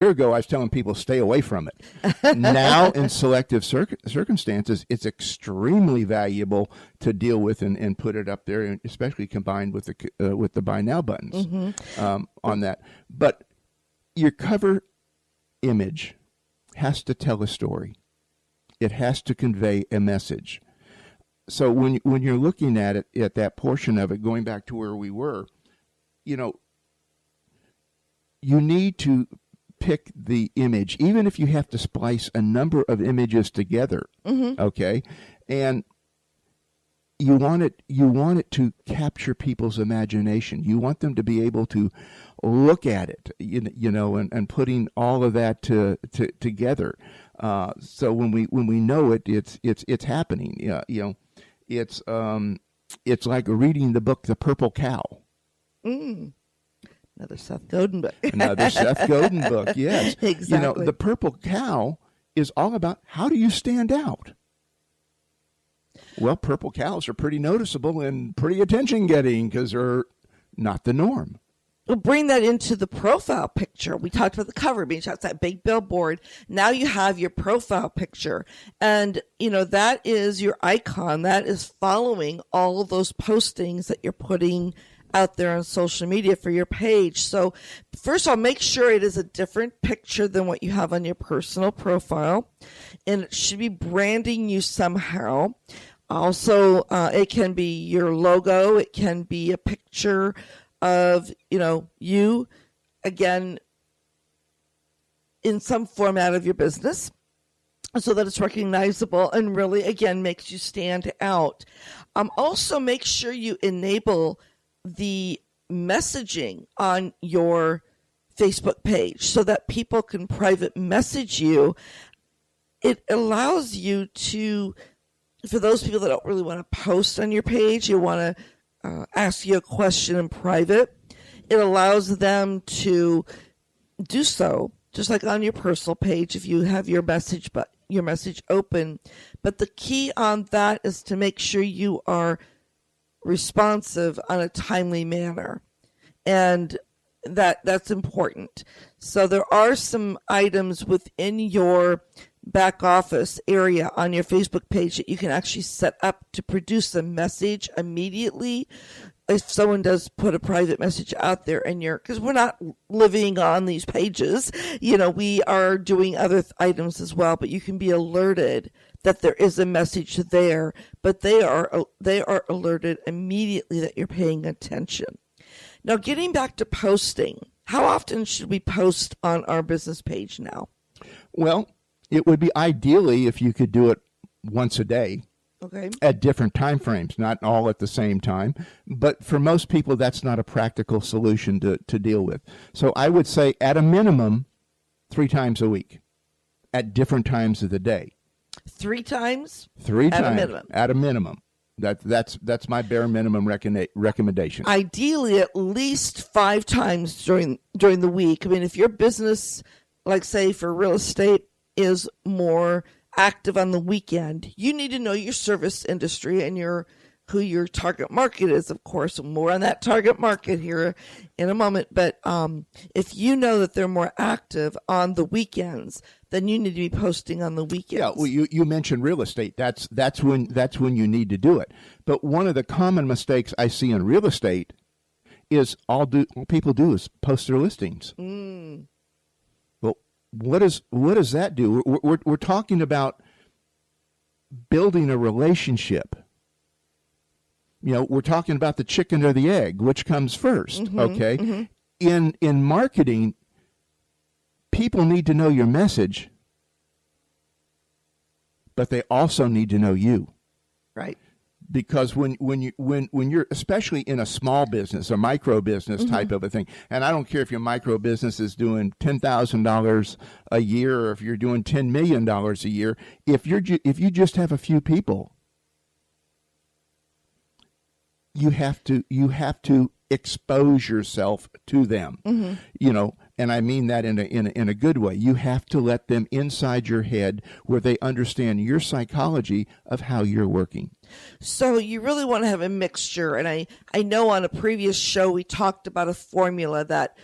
year ago, I was telling people stay away from it. Now, in selective circumstances, it's extremely valuable to deal with and put it up there, and especially combined with the buy now buttons on that. But your cover image has to tell a story. It has to convey a message. So when you're looking at it, at that portion of it, going back to where we were, you need to pick the image, even if you have to splice a number of images together. Okay, and you want it to capture people's imagination. You want them to be able to look at it, and putting all of that together. So when we know it, it's happening. It's like reading the book The Purple Cow. Another Seth Godin book. Another Seth Godin book, yes. Exactly. The Purple Cow is all about how do you stand out? Well, purple cows are pretty noticeable and pretty attention-getting because they're not the norm. We'll bring that into the profile picture. We talked about the cover being shot, that big billboard. Now you have your profile picture. And, that is your icon. That is following all of those postings that you're putting out there on social media for your page. So first of all, make sure it is a different picture than what you have on your personal profile. And it should be branding you somehow. Also, it can be your logo. It can be a picture of, you, again, in some format of your business so that it's recognizable and really, again, makes you stand out. Also, make sure you enable the messaging on your Facebook page so that people can private message you. It allows you to, for those people that don't really want to post on your page, you want to ask you a question in private, it allows them to do so just like on your personal page if you have your message open. But the key on that is to make sure you are responsive on a timely manner, and that's important. So there are some items within your back office area on your Facebook page that you can actually set up to produce a message immediately if someone does put a private message out there, and because we're not living on these pages, we are doing other items as well, but you can be alerted that there is a message there, but they are alerted immediately that you're paying attention. Now, getting back to posting, how often should we post on our business page now? Well, it would be ideally if you could do it once a day. Okay. At different time frames, not all at the same time. But for most people, that's not a practical solution to deal with. So I would say at a minimum, 3 times a week at different times of the day. 3 times? 3 times. At a minimum. At a minimum. That's my bare minimum recommendation. Ideally, at least 5 times during the week. I mean, if your business, like say for real estate, is more active on the weekend, you need to know your service industry and who your target market is, of course. More on that target market here in a moment. But if you know that they're more active on the weekends, then you need to be posting on the weekends. Yeah, well, you mentioned real estate. That's when you need to do it. But one of the common mistakes I see in real estate is all people do is post their listings. Well, what does that do? We're talking about building a relationship. We're talking about the chicken or the egg, which comes first. Okay, in marketing, people need to know your message, but they also need to know you. Right. Because when you're especially in a small business, a micro business type of a thing, and I don't care if your micro business is doing $10,000 a year or if you're doing $10 million a year, if you just have a few people, you have to expose yourself to them. And I mean that in a good way. You have to let them inside your head where they understand your psychology of how you're working. So you really want to have a mixture. And I know on a previous show we talked about a formula that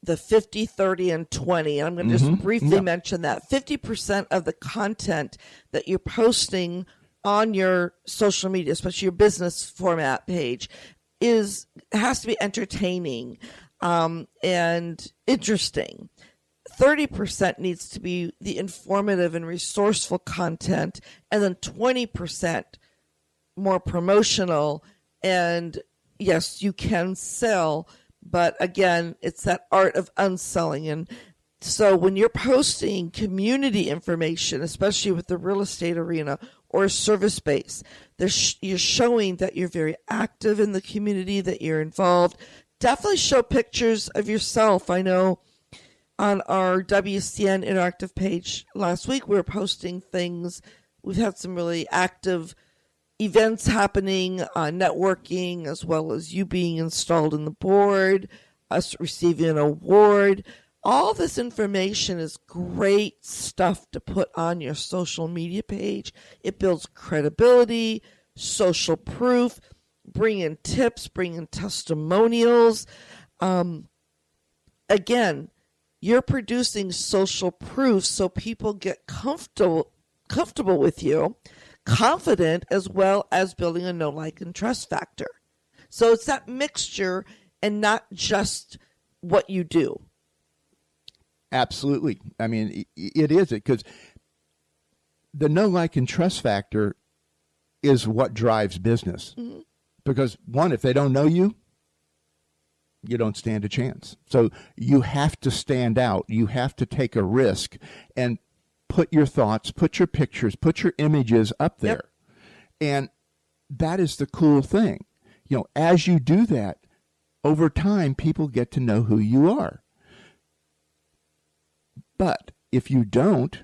the 50, 30, and 20. I'm going to just briefly mention that 50% of the content that you're posting on your social media, especially your business format page, has to be entertaining and interesting. 30% needs to be the informative and resourceful content, and then 20% more promotional. And yes, you can sell, but again, it's that art of unselling. And so when you're posting community information, especially with the real estate arena or service base, you're showing that you're very active in the community, that you're involved. Definitely show pictures of yourself. I know on our WCN Interactive page last week, we were posting things. We've had some really active events happening, networking, as well as you being installed in the board, us receiving an award. All this information is great stuff to put on your social media page. It builds credibility, social proof, bring in tips, bring in testimonials. Again, you're producing social proof so people get comfortable with you, confident, as well as building a know, like, and trust factor. So it's that mixture and not just what you do. Absolutely. I mean, it is it, because the know, like, and trust factor is what drives business. Mm-hmm. Because one, if they don't know you, you don't stand a chance. So you have to stand out. You have to take a risk and put your thoughts, put your pictures, put your images up there. Yep. And that is the cool thing. You know, as you do that, over time, people get to know who you are. But if you don't,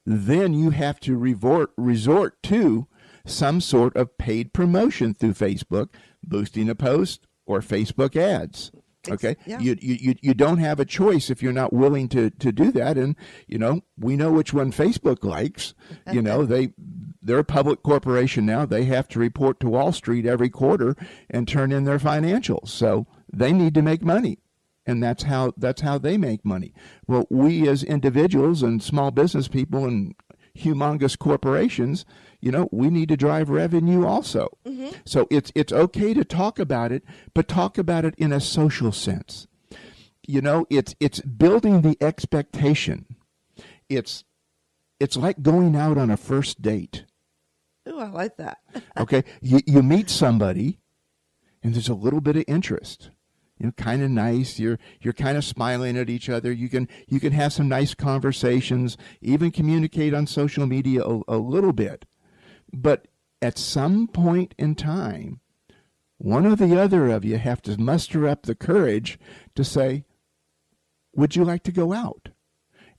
then you have to resort to some sort of paid promotion through Facebook, boosting a post, or Facebook ads. Okay, yeah. You don't have a choice if you're not willing to do that. And you know, we know which one Facebook likes. You know, they're a public corporation now. They have to report to Wall Street every quarter and turn in their financials. So they need to make money, and that's how they make money. Well, we as individuals and small business people and humongous corporations, you know, we need to drive revenue also. Mm-hmm. So it's okay to talk about it, but talk about it in a social sense. You know, it's building the expectation. It's like going out on a first date. Oh, I like that. Okay, you meet somebody, and there's a little bit of interest. You know, kind of nice. You're kind of smiling at each other. You can have some nice conversations, even communicate on social media a little bit. But at some point in time, one or the other of you have to muster up the courage to say, would you like to go out?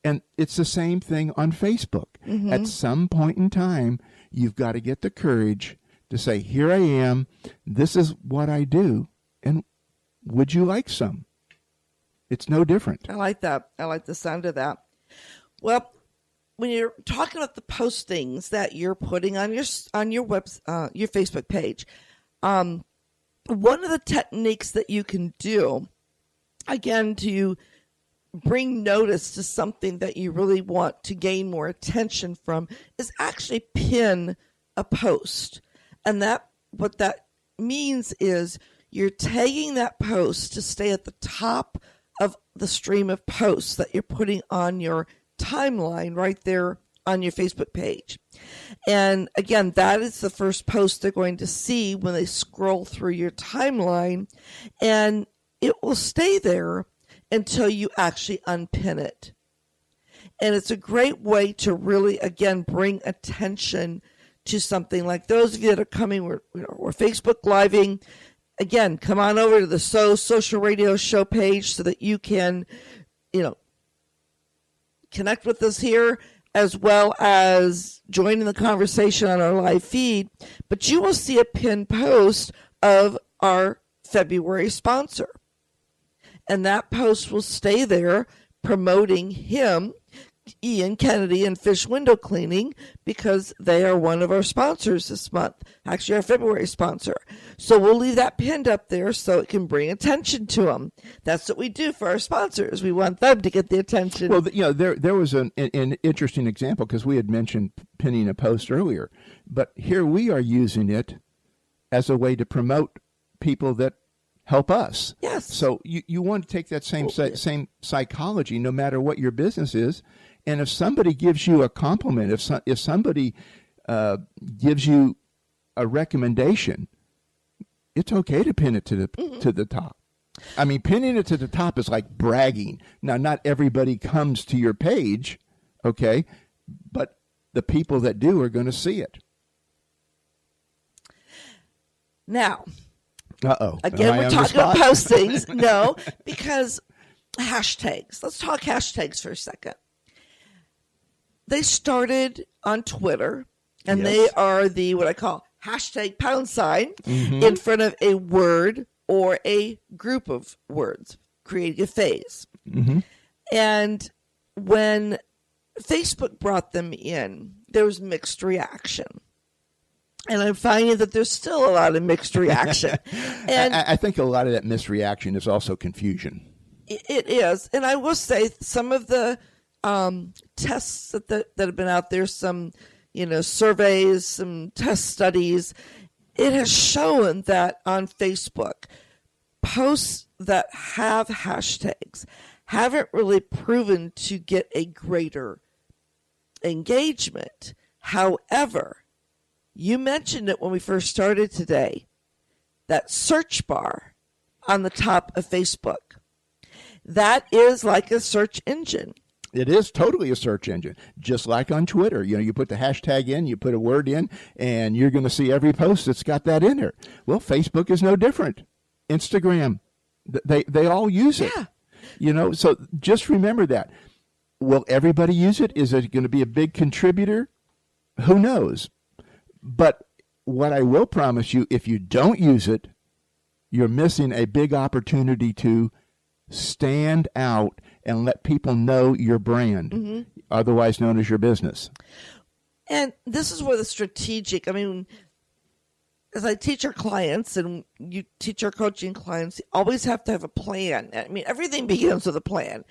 And it's the same thing on Facebook. Mm-hmm. At some point in time, you've got to get the courage to say, here I am, this is what I do, and would you like some? It's no different. I like that. I like the sound of that. Well, when you're talking about the postings that you're putting on your Facebook page, one of the techniques that you can do, again, to bring notice to something that you really want to gain more attention from, is actually pin a post. And what that means is you're tagging that post to stay at the top of the stream of posts that you're putting on your timeline right there on your Facebook page. And again, that is the first post they're going to see when they scroll through your timeline, and it will stay there until you actually unpin it. And it's a great way to really, again, bring attention to something. Like those of you that are coming, we're Facebook Living. Again, come on over to the Social Radio Show page so that you can, connect with us here, as well as join in the conversation on our live feed. But you will see a pinned post of our February sponsor. And that post will stay there promoting him, Ian Kennedy and Fish Window Cleaning because they are one of our sponsors this month, actually our February sponsor. So we'll leave that pinned up there so it can bring attention to them. That's what we do for our sponsors. We want them to get the attention. Well, there was an interesting example because we had mentioned pinning a post earlier, but here we are using it as a way to promote people that help us. Yes. So you want to take that same psychology no matter what your business is. And if somebody gives you a compliment, if somebody gives you a recommendation, it's okay to pin it to the top. I mean, pinning it to the top is like bragging. Now, not everybody comes to your page, okay, but the people that do are going to see it. Now, again, we're talking about postings. No, because hashtags. Let's talk hashtags for a second. They started on Twitter, and they are what I call hashtag # in front of a word or a group of words, creating a phase. And when Facebook brought them in, there was mixed reaction. And I'm finding that there's still a lot of mixed reaction. And I think a lot of that misreaction is also confusion. It is. And I will say some of the tests that have been out there, some, surveys, some test studies, it has shown that on Facebook, posts that have hashtags haven't really proven to get a greater engagement. However, you mentioned it when we first started today, that search bar on the top of Facebook. That is like a search engine. It is totally a search engine, just like on Twitter. You put the hashtag in, you put a word in, and you're going to see every post that's got that in there. Well, Facebook is no different. Instagram, they all use it. Yeah. So just remember that. Will everybody use it? Is it going to be a big contributor? Who knows? But what I will promise you, if you don't use it, you're missing a big opportunity to stand out and let people know your brand, otherwise known as your business. And this is where the strategic, as I teach our clients and you teach our coaching clients, you always have to have a plan. Everything begins with a plan.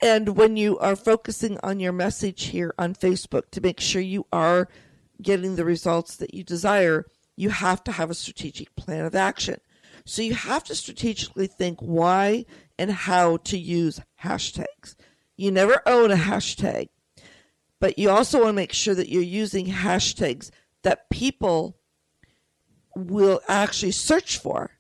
And when you are focusing on your message here on Facebook to make sure you are getting the results that you desire, you have to have a strategic plan of action. So you have to strategically think why and how to use hashtags. You never own a hashtag, but you also want to make sure that you're using hashtags that people will actually search for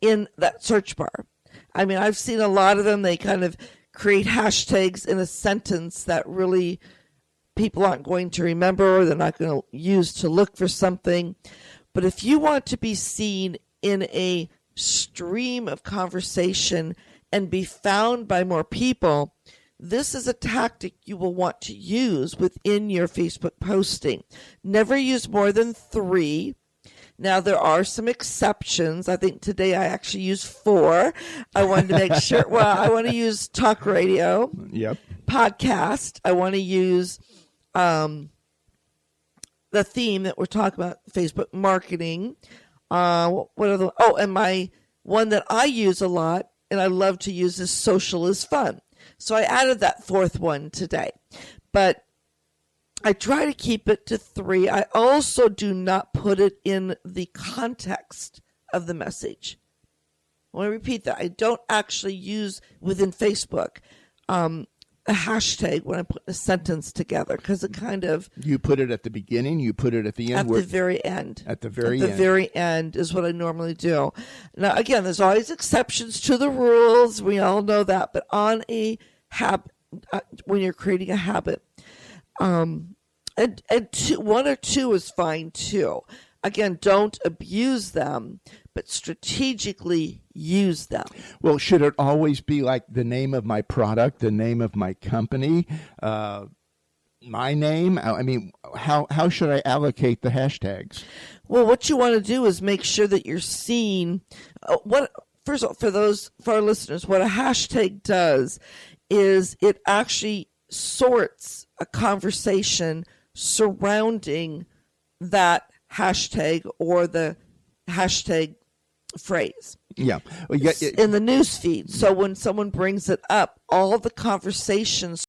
in that search bar. I've seen a lot of them. They kind of create hashtags in a sentence that really people aren't going to remember, or they're not going to use to look for something. But if you want to be seen in a stream of conversation and be found by more people, this is a tactic you will want to use within your Facebook posting. Never use more than 3. Now, there are some exceptions. I think today I actually used 4. I wanted to make sure, I want to use talk radio, podcast. I want to use the theme that we're talking about, Facebook marketing. What are and my one that I use a lot and I love to use is social is fun. So I added that 4th one today. But I try to keep it to 3. I also do not put it in the context of the message. I want to repeat that. I don't actually use within Facebook a hashtag when I put a sentence together, because it kind of... You put it at the beginning, you put it at the end. At the very end. At the very end. At the very end is what I normally do. Now, again, there's always exceptions to the rules. We all know that. But on a habit, when you're creating a habit, and 1 or 2 is fine too. Again, don't abuse them, but strategically use them. Well, should it always be like the name of my product, the name of my company, my name? How should I allocate the hashtags? Well, what you want to do is make sure that you're seeing first of all, for our listeners, what a hashtag does is it actually sorts a conversation surrounding that hashtag or the hashtag phrase. Yeah. In the news feed. So when someone brings it up, all the conversations